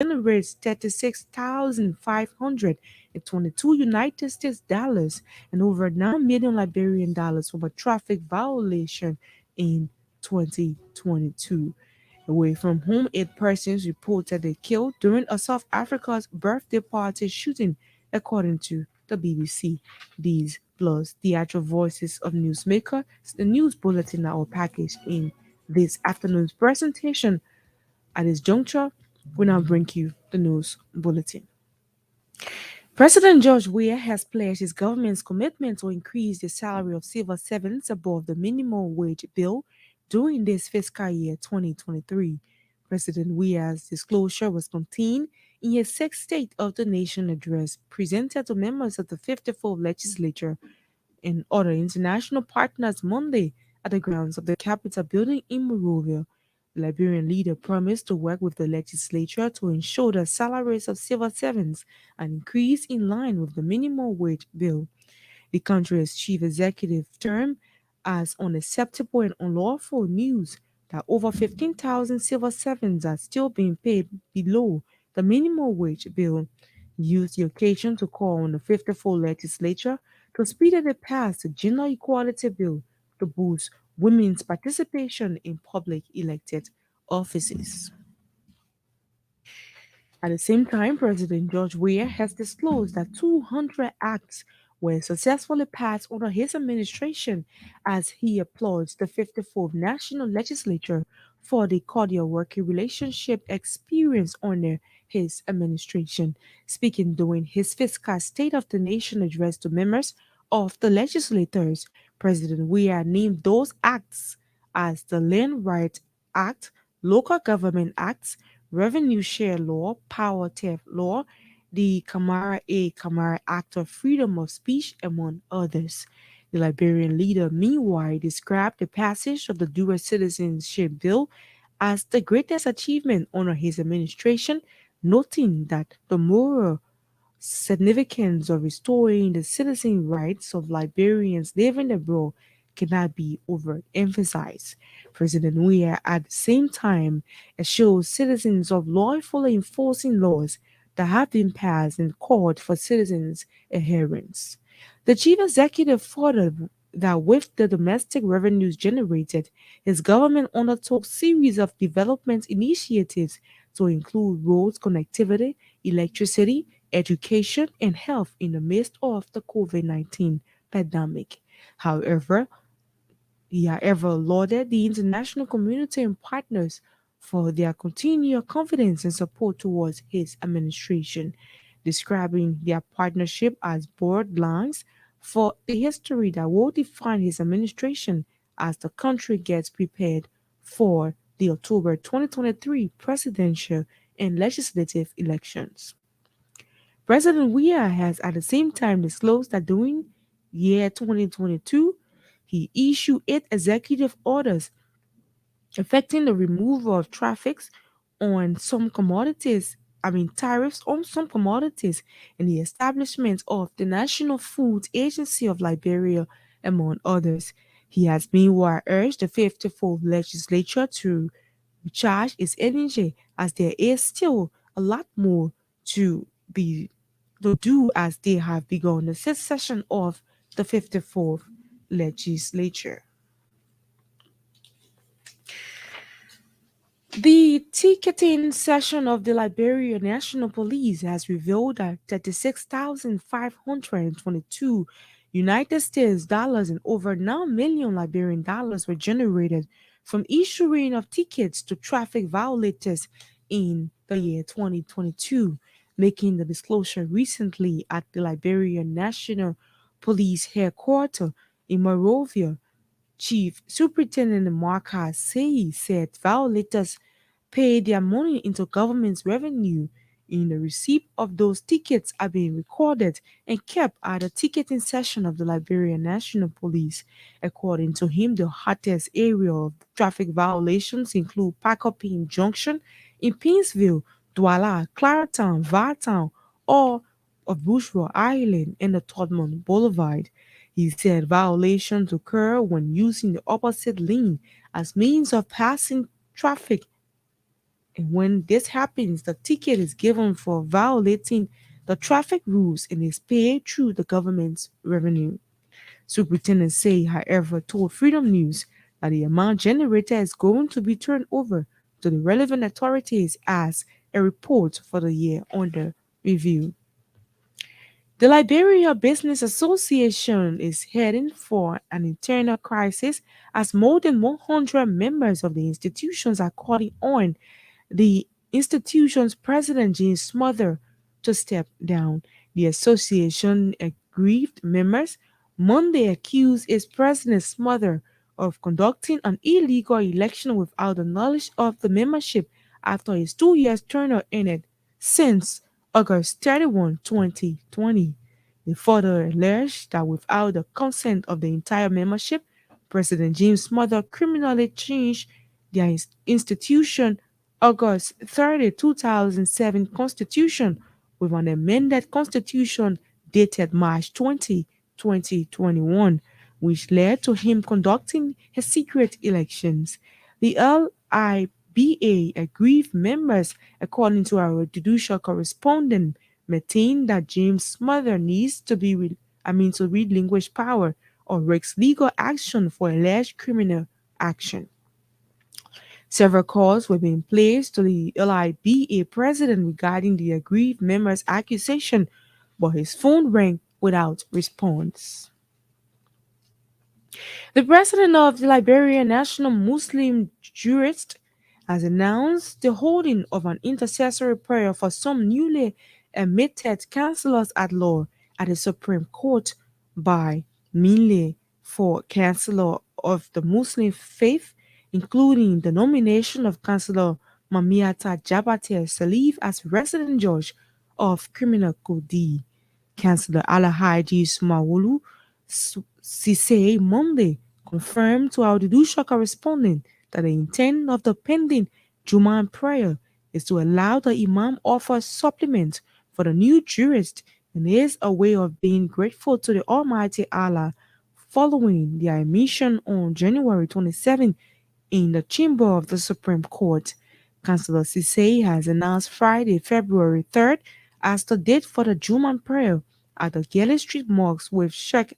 generates 36,522 United States dollars and over 9 million Liberian dollars from a traffic violation in 2022. Away from home, 8 persons reportedly killed during a South Africa's birthday party shooting, according to the BBC. These plus the actual voices of newsmakers, the news bulletin are all packaged in this afternoon's presentation. At this juncture, we now bring you the news bulletin. President George Weah has pledged his government's commitment to increase the salary of civil servants above the minimum wage bill during this fiscal year 2023. President Weah's disclosure was contained in his sixth State of the Nation address presented to members of the 54th legislature and other international partners Monday at the grounds of the Capitol building in Monrovia. The Liberian leader promised to work with the legislature to ensure the salaries of civil servants an increase in line with the minimum wage bill. The country's chief executive termed as unacceptable and unlawful news that over 15,000 civil servants are still being paid below the minimum wage bill. He used the occasion to call on the 54 legislature to speedily pass the gender equality bill to boost women's participation in public elected offices. At the same time, President George Weah has disclosed that 200 acts were successfully passed under his administration as he applauds the 54th National Legislature for the cordial working relationship experienced under his administration. Speaking during his fiscal State of the Nation address to members of the legislators, President Weah named those acts as the Land Rights Act, Local Government Acts, Revenue Share Law, Power Theft Law, the Kamara Act of Freedom of Speech, among others. The Liberian leader, meanwhile, described the passage of the Dual Citizenship Bill as the greatest achievement under his administration, noting that the moral significance of restoring the citizen rights of Liberians living abroad cannot be overemphasized. President Weah, at the same time, assures citizens of lawfully enforcing laws that have been passed and called for citizens' adherence. The chief executive furthered that with the domestic revenues generated, his government undertook series of development initiatives to include roads connectivity, electricity, education, and health in the midst of the COVID-19 pandemic. However, he however lauded the international community and partners for their continued confidence and support towards his administration, describing their partnership as broad lines for the history that will define his administration as the country gets prepared for the October 2023 presidential and legislative elections. President Weah has at the same time disclosed that during year 2022, he issued 8 executive orders affecting the removal of tariffs on some commodities, tariffs on some commodities, and the establishment of the National Food Agency of Liberia, among others. He has meanwhile urged the 54th legislature to recharge its energy as there is still a lot more to be to do as they have begun the sixth session of the 54th legislature. The ticketing session of the Liberia National Police has revealed that 36,522 United States dollars and over 9 million Liberian dollars were generated from issuing of tickets to traffic violators in the year 2022, making the disclosure recently at the Liberia National Police headquarters in Monrovia. Chief Superintendent Mark Say said violators pay their money into government's revenue. In the receipt of those tickets are being recorded and kept at the ticketing session of the Liberian National Police. According to him, the hottest area of traffic violations include Pacopin Junction in Pinsville, Douala, Claratown, Vartown, or of Bushra Island and the Todmont Boulevard. He said violations occur when using the opposite lane as means of passing traffic And when this happens, the ticket is given for violating the traffic rules and is paid through the government's revenue. Superintendent Say, however, told Freedom News that the amount generated is going to be turned over to the relevant authorities as a report for the year under review. The Liberia Business Association is heading for an internal crisis as more than 100 members of the institutions are calling on the institution's president, James Smother, to step down. The association aggrieved members Monday accused its president Smother of conducting an illegal election without the knowledge of the membership after his 2 years tenure ended since August 31, 2020. They further alleged that without the consent of the entire membership, President James Smother criminally changed their institution August 30, 2007 constitution with an amended constitution dated March 20, 2021, which led to him conducting his secret elections. The LIBA aggrieved members, according to our judicial correspondent, maintain that James' mother needs to be to relinquish power or risks legal action for alleged criminal action. Several calls were being placed to the LIBA president regarding the aggrieved member's accusation, but his phone rang without response. The president of the Liberian National Muslim Jurist has announced the holding of an intercessory prayer for some newly admitted councillors at law at the Supreme Court by Minle for Councillor of the Muslim faith, including the nomination of Councillor Mamiata Jabate Salif as resident judge of criminal Kodi. Councillor Alhaji Smawulu Sise Monday confirmed to our judicial correspondent that the intent of the pending Juman prayer is to allow the Imam offer supplement for the new jurist and is a way of being grateful to the Almighty Allah following their admission on January 27 in the chamber of the Supreme Court. Councillor Sise has announced Friday, February 3rd as the date for the Juman prayer at the Gale Street Mosque with Sheikh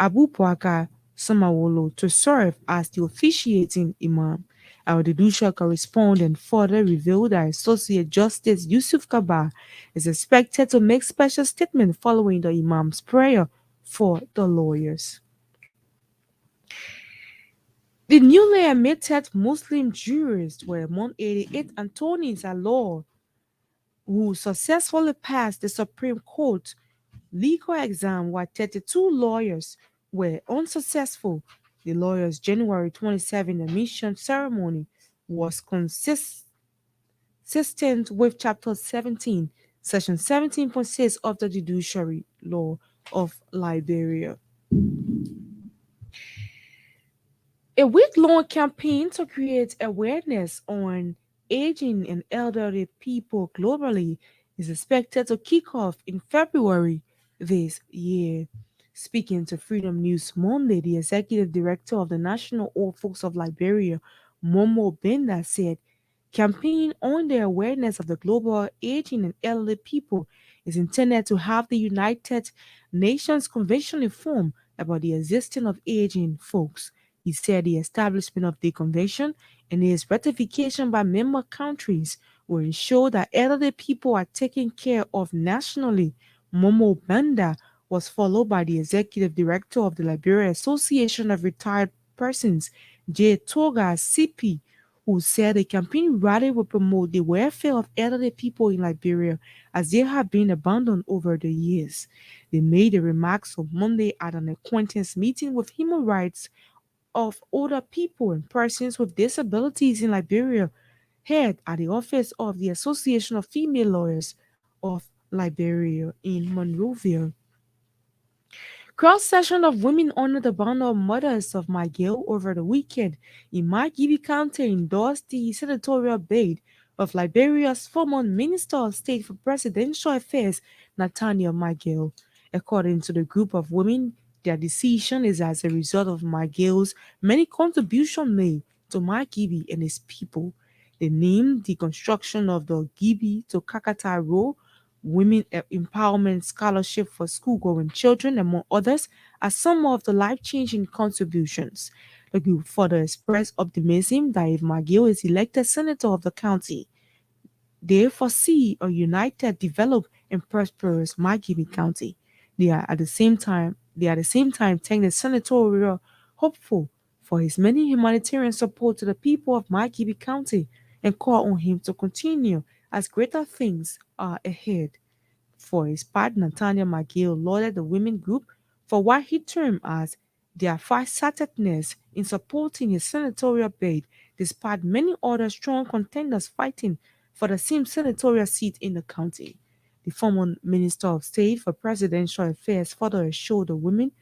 Abu Bakr Samawolo to serve as the officiating Imam. Our judicial correspondent further revealed that Associate Justice Yusuf Kaba is expected to make special statement following the Imam's prayer for the lawyers. The newly admitted Muslim jurists were 188 attorneys at law who successfully passed the Supreme Court legal exam while 32 lawyers were unsuccessful. The lawyers' January 27 admission ceremony was consistent with Chapter 17, Section 17.6 of the Judiciary Law of Liberia. A week-long campaign to create awareness on aging and elderly people globally is expected to kick off in February this year. Speaking to Freedom News Monday, the executive director of the National Old Folks of Liberia, Momo Benda, said campaign on the awareness of the global aging and elderly people is intended to have the United Nations Convention informed about the existence of aging folks. He said the establishment of the convention and its ratification by member countries will ensure that elderly people are taken care of nationally. Momo Banda was followed by the executive director of the Liberia Association of Retired Persons, J. Toga CP, who said the campaign rally will promote the welfare of elderly people in Liberia as they have been abandoned over the years. They made the remarks on Monday at an acquaintance meeting with human rights of older people and persons with disabilities in Liberia, held at the office of the Association of Female Lawyers of Liberia in Monrovia. Cross session of women honored the bundle of mothers of McGill over the weekend in Margibi County endorsed the senatorial bid of Liberia's former Minister of State for Presidential Affairs, Nathaniel McGill. According to the group of women, their decision is as a result of McGill's many contributions made to Margibi and its people. They named the construction of the Gibi to Kakata Road Women Empowerment Scholarship for School-Going Children, among others, as some of the life-changing contributions. The group further expressed optimism that if McGill is elected senator of the county, they foresee a united, developed, and prosperous Margibi County. They at the same time thank the senatorial hopeful for his many humanitarian support to the people of Margibi County and call on him to continue as greater things are ahead. For his part, Nathaniel McGill lauded the women group for what he termed as their farsightedness in supporting his senatorial bid, despite many other strong contenders fighting for the same senatorial seat in the county. The former Minister of State for Presidential Affairs further assured the women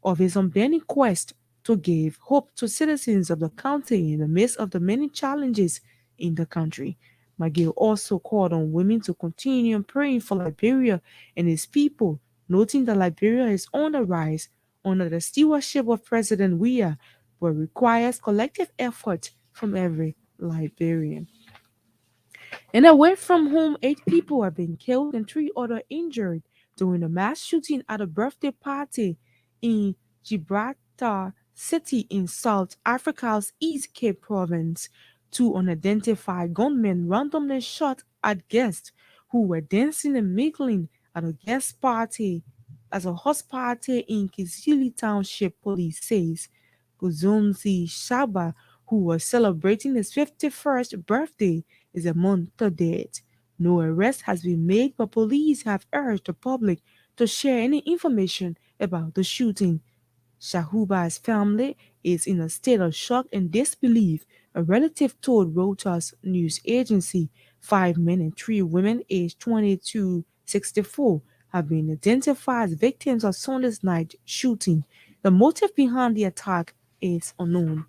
of his unbending quest to give hope to citizens of the county in the midst of the many challenges in the country. McGill also called on women to continue praying for Liberia and its people, noting that Liberia is on the rise under the stewardship of President Weah, but requires collective effort from every Liberian. And away from home, 8 people have been killed and 3 others injured during a mass shooting at a birthday party in Gibraltar City in South Africa's East Cape province. 2 unidentified gunmen randomly shot at guests who were dancing and mingling at a guest party as a house party in Kizili Township, police says. Guzumzi Shaba, who was celebrating his 51st birthday, is among the dead. No arrest has been made, but police have urged the public to share any information about the shooting. Shahuba's family is in a state of shock and disbelief, a relative told Reuters news agency. 5 men and 3 women aged 20 to 64 have been identified as victims of Sunday's night shooting. The motive behind the attack is unknown.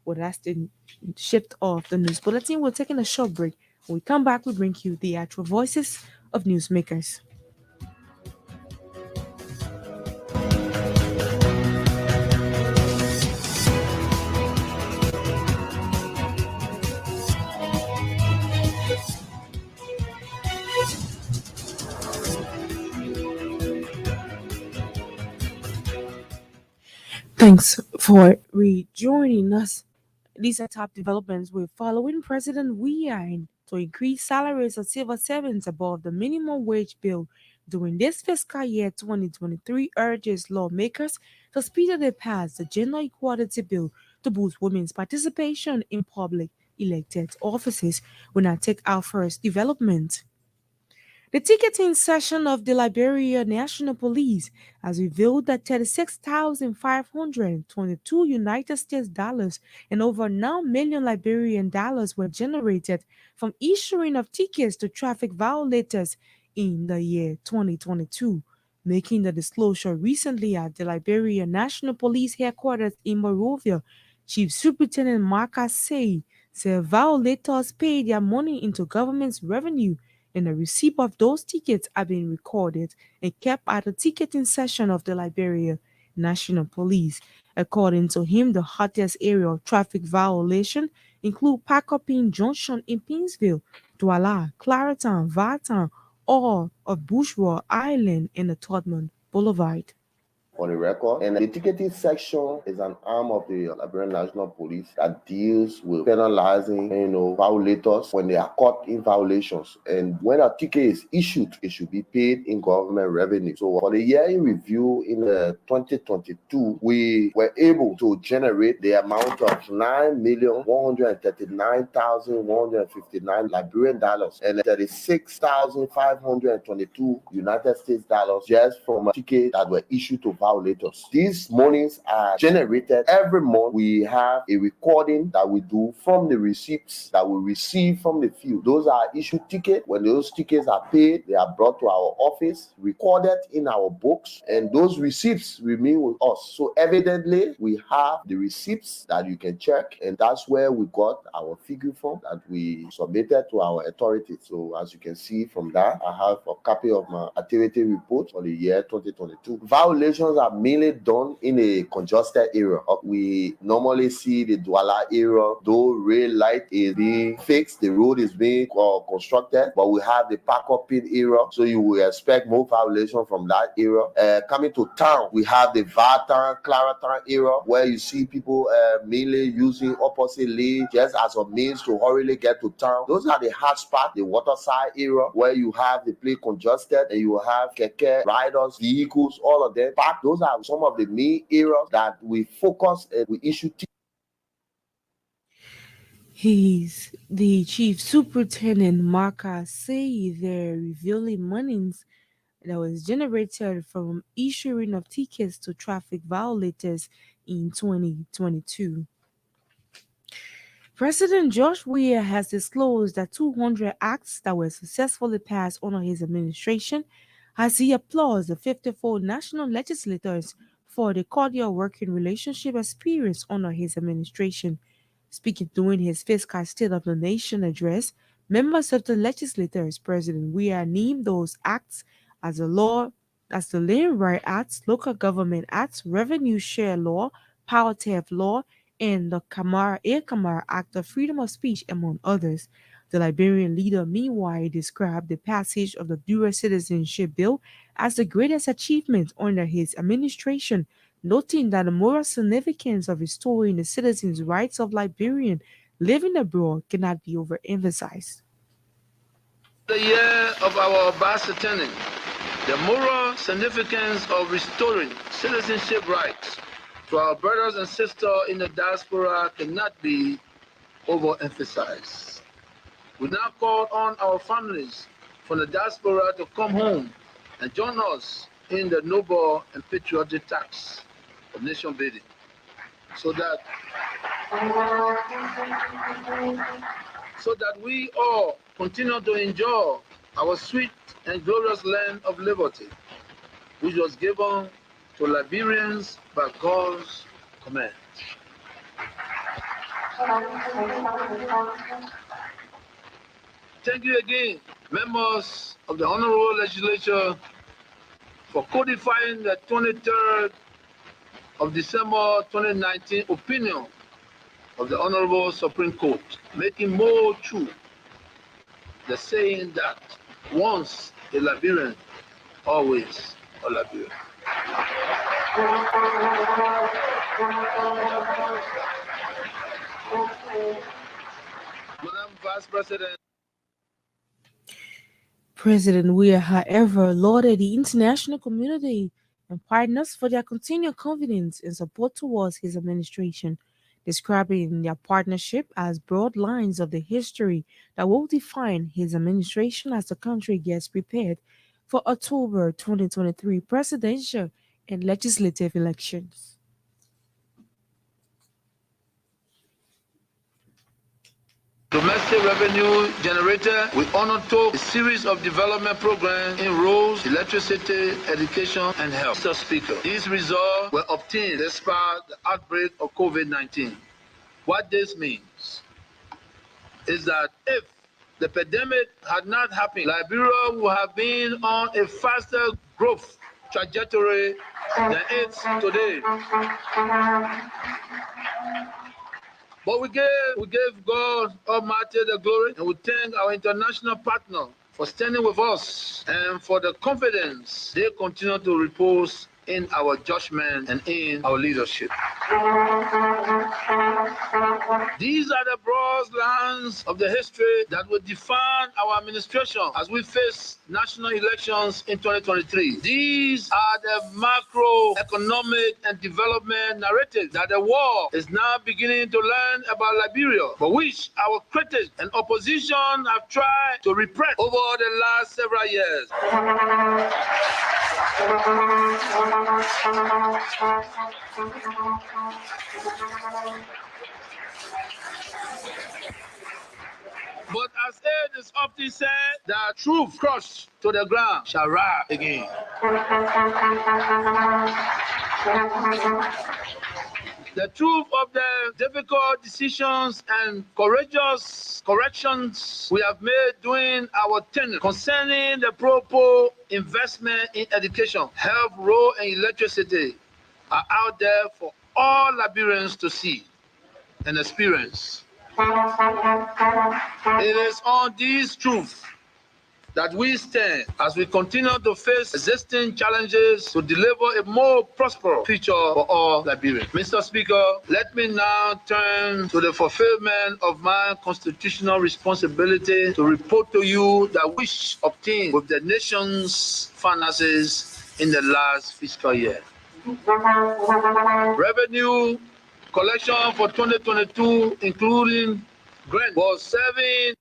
Well, that's the shift of the news bulletin. We're taking a short break. When we come back, we bring you the actual voices of newsmakers. Thanks for rejoining us. These are top developments we're following. President Weah to increase salaries of civil servants above the minimum wage bill during this fiscal year 2023 urges lawmakers to speedily pass the Gender Equality Bill to boost women's participation in public elected offices. We now take our first development. The ticketing session of the Liberia National Police has revealed that 36,522 United States dollars and over 9 million Liberian dollars were generated from issuing of tickets to traffic violators in the year 2022, making the disclosure recently at the Liberia National Police headquarters in Monrovia. Chief Superintendent Marcus said violators pay their money into government's revenue and the receipt of those tickets are being recorded and kept at the ticketing section of the Liberia National Police. According to him, the hottest area of traffic violation include Pacopin Junction in Pinsville, Douala, Clareton, Vartan, all of Bourgeois Island and the Todman Boulevard. On the record. And the ticketing section is an arm of the Liberian National Police that deals with penalizing, violators when they are caught in violations. And when a ticket is issued, it should be paid in government revenue. So for the year in review in 2022, we were able to generate the amount of 9,139,159 Liberian dollars and 36,522 United States dollars just from a ticket that were issued to violators. These monies are generated every month. We have a recording that we do from the receipts that we receive from the field. Those are issued tickets. When those tickets are paid, they are brought to our office, recorded in our books, and those receipts remain with us. So evidently, we have the receipts that you can check, and that's where we got our figure from that we submitted to our authorities. So as you can see from that, I have a copy of my activity report for the year 2022. Violations ones are mainly done in a congested area. We normally see the Douala area, though rail light is being fixed, the road is being constructed, but we have the Paco Pit area, so you will expect more violation from that area. Coming to town, we have the Vatan, Claratan area, where you see people mainly using opposite lane just as a means to hurriedly get to town. Those are the hot spot, the waterside area, where you have the place congested and you have keke riders, vehicles, all of them parked. Those are some of the main areas that we focus and we issue. He's the chief superintendent Marka say they're revealing monies that was generated from issuing of tickets to traffic violators in 2022. President George Weah has disclosed that 200 acts that were successfully passed under his administration as he applauds the 54 national legislators for the cordial working relationship experienced under his administration. Speaking during his fiscal State of the Nation address, members of the legislators, President Weah named those acts as the law, as the Land Right Acts, Local Government Acts, Revenue Share Law, Power Theft Law, and the Kamara Act of Freedom of Speech, among others. The Liberian leader, meanwhile, described the passage of the Dual Citizenship Bill as the greatest achievement under his administration, noting that the moral significance of restoring the citizens' rights of Liberian living abroad cannot be overemphasized. The year of our bicentennial, the moral significance of restoring citizenship rights to our brothers and sisters in the diaspora cannot be overemphasized. We now call on our families from the diaspora to come home and join us in the noble and patriotic task of nation building, so that we all continue to enjoy our sweet and glorious land of liberty, which was given to Liberians by God's command. Thank you again, members of the Honorable Legislature, for codifying the 23rd of December 2019 opinion of the Honorable Supreme Court, making more true the saying that once a Liberian, always a Liberian. Madam Vice President. President Weah, however, lauded the international community and partners for their continued confidence and support towards his administration, describing their partnership as broad lines of the history that will define his administration as the country gets prepared for October 2023 presidential and legislative elections. Domestic revenue generated, we undertook a series of development programs in roads, electricity, education, and health. Mr. Speaker, these results were obtained despite the outbreak of COVID-19. What this means is that if the pandemic had not happened, Liberia would have been on a faster growth trajectory than it's today. But we gave God Almighty the glory, and we thank our international partner for standing with us and for the confidence they continue to repose in our judgment and in our leadership. These are the broad lines of the history that will define our administration as we face national elections in 2023. These are the macroeconomic and development narratives that the world is now beginning to learn about Liberia, for which our critics and opposition have tried to repress over the last several years. But as it is often said, that truth crushed to the ground shall rise again. The truth of the difficult decisions and courageous corrections we have made during our tenure concerning the proper investment in education, health, road, and electricity are out there for all Liberians to see and experience. It is on these truths that we stand as we continue to face existing challenges to deliver a more prosperous future for all Liberians. Mr. Speaker, let me now turn to the fulfillment of my constitutional responsibility to report to you that which obtained with the nation's finances in the last fiscal year. Revenue collection for 2022, including grant, was 7.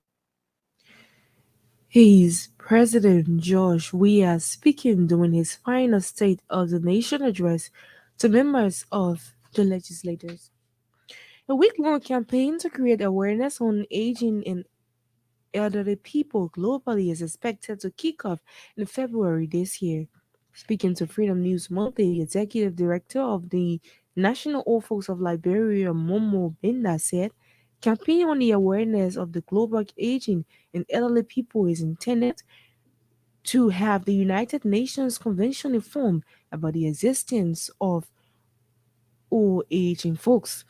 His President George Weah speaking during his final State of the Nation address to members of the legislators. A week-long campaign to create awareness on aging and elderly people globally is expected to kick off in February this year. Speaking to Freedom News Monthly, the executive director of the National Office of Liberia, Momo Binda, said, campaign on the awareness of the global aging and elderly people is intended to have the United Nations Convention informed about the existence of old aging folks.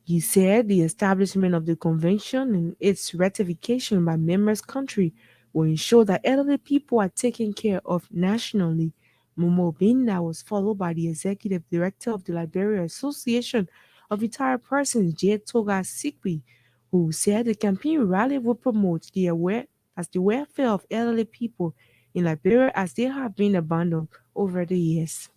He said the establishment of the convention and its ratification by members' country will ensure that elderly people are taken care of nationally. Momo Binda was followed by the executive director of the Liberia Association of Retired Persons, J. Toga Sikwi, who said the campaign rally will promote the welfare of elderly people in Liberia as they have been abandoned over the years.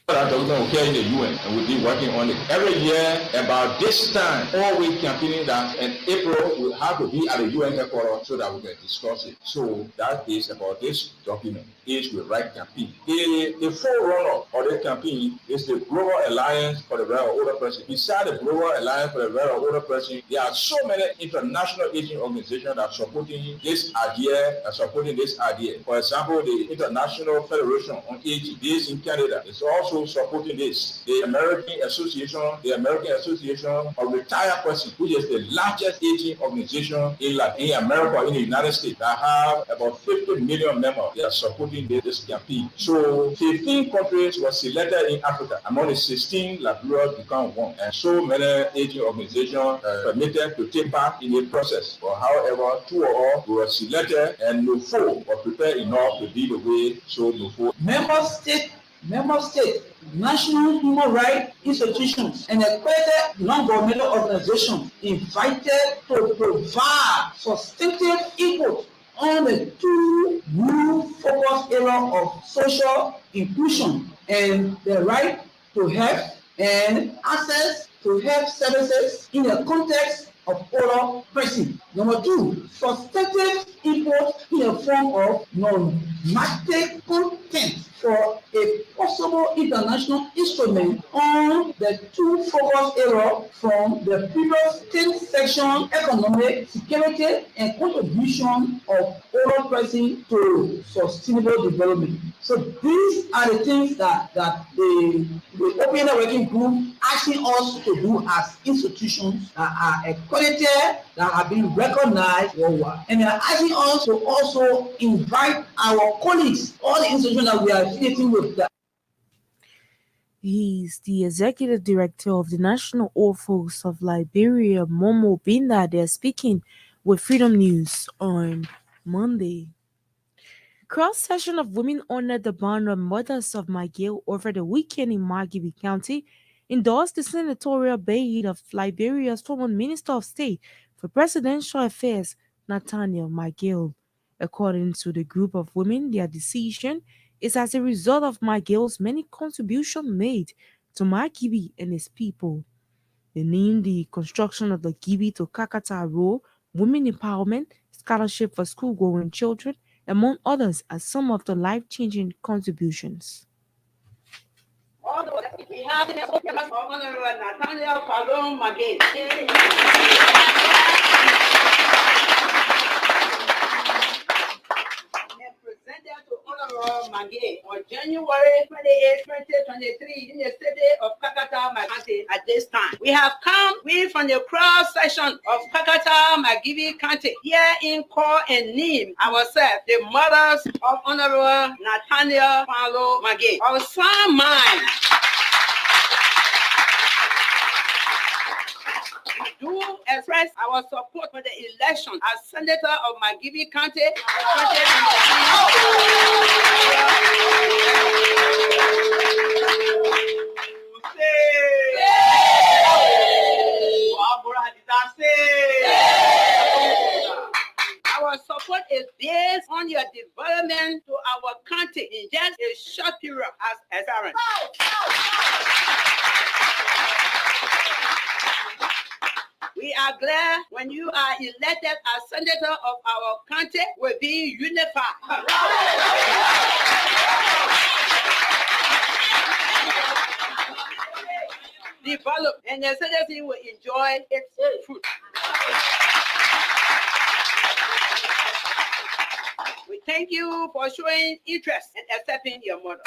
That document will carry the UN and we'll be working on it. Every year, about this time, always campaigning that in April we'll have to be at the UN headquarters so that we can discuss it. So that is about this document. Age with Right campaign. The forerunner of the campaign is the Global Alliance for the Very Older Person. Beside the Global Alliance for the Very Older Person, there are so many international aging organizations that are supporting this idea and supporting this idea. For example, the International Federation on Aging, based in Canada, is also supporting this. The American Association of Retired Persons, which is the largest aging organization in America, in the United States, that have about 50 million members. They are supporting this campaign. So 15 countries were selected in Africa. Among the 16, Liberia became one. And so many aging organizations permitted to take part in the process. But however, 2 or all were selected and no 4 were prepared enough to lead the way. So no 4. Member state, national human rights institutions, and accredited non-governmental organizations invited to provide substantive input on the 2 new focus areas of social inclusion and the right to health and access to health services in the context of older person. Number 2, substantive input in the form of normative content for a possible international instrument on the 2 focus areas from the previous 10 section: economic, security, and contribution of older person to sustainable development. So these are the things that the Open Working Group asking us to do as institutions that are accredited, that have been recognized worldwide. And they are asking us to also invite our colleagues, all the institutions that we are affiliating with. He's the executive director of the National Office of Liberia, Momo Binda. They're speaking with Freedom News on Monday. Cross-section of women honored the Banda Mothers of McGill over the weekend in Margibi County, endorsed the senatorial bid of Liberia's former Minister of State for Presidential Affairs, Nathaniel McGill. According to the group of women, their decision is as a result of McGill's many contributions made to Margibi and its people. They named the construction of the Gibi to Kakata Road, women empowerment, scholarship for school-going children, among others, as some of the life-changing contributions. We have the Honorable Nathaniel Palom McGill. Presented to Honorable Honorable Mange on January 28, 2023 in the city of Kakata, County at this time. We have come from the cross section of Kakata, Magibi County, here in call and name ourselves, the mothers of Honorable Nathaniel Paulo Mange. Our son mind do express our support for the election as Senator of Magibi County. Our support is based on your development to our country in just a short period as parents. We are glad when you are elected as senator of our country will be unified. Develop and the citizen will enjoy its fruit. We thank you for showing interest and accepting your motto.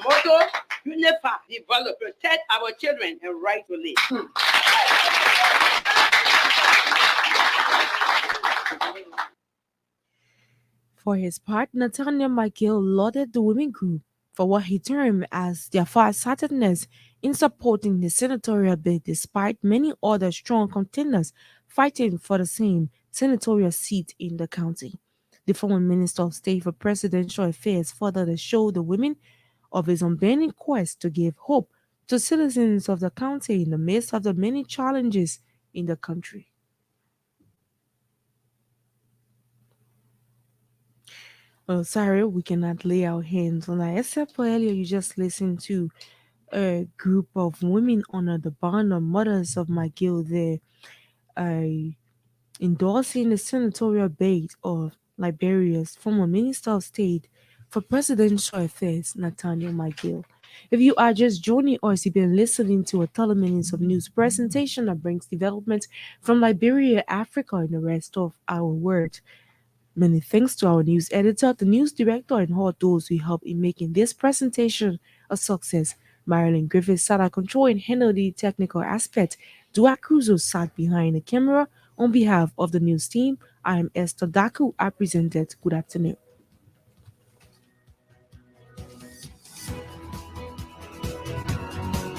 Motto: unify, develop, protect our children and right to live. For his part, Nathaniel Michael lauded the women group for what he termed as their farsightedness in supporting the senatorial bid despite many other strong contenders fighting for the same senatorial seat in the county. The former Minister of State for Presidential Affairs further assured the women of his unbending quest to give hope to citizens of the county in the midst of the many challenges in the country. Well, sorry, we cannot lay our hands on that. Except for earlier, you just listened to a group of women under the banner Mothers of McGill there, endorsing the senatorial bid of Liberia's former Minister of State for Presidential Affairs, Nathaniel McGill. If you are just joining us, you've been listening to a 30 minutes of news presentation that brings developments from Liberia, Africa, and the rest of our world. Many thanks to our news editor, the news director, and all those who helped in making this presentation a success. Marilyn Griffith sat at control and handled the technical aspect. Dua Cruzo sat behind the camera. On behalf of the news team, I am Esther Daku. I presented. Good afternoon.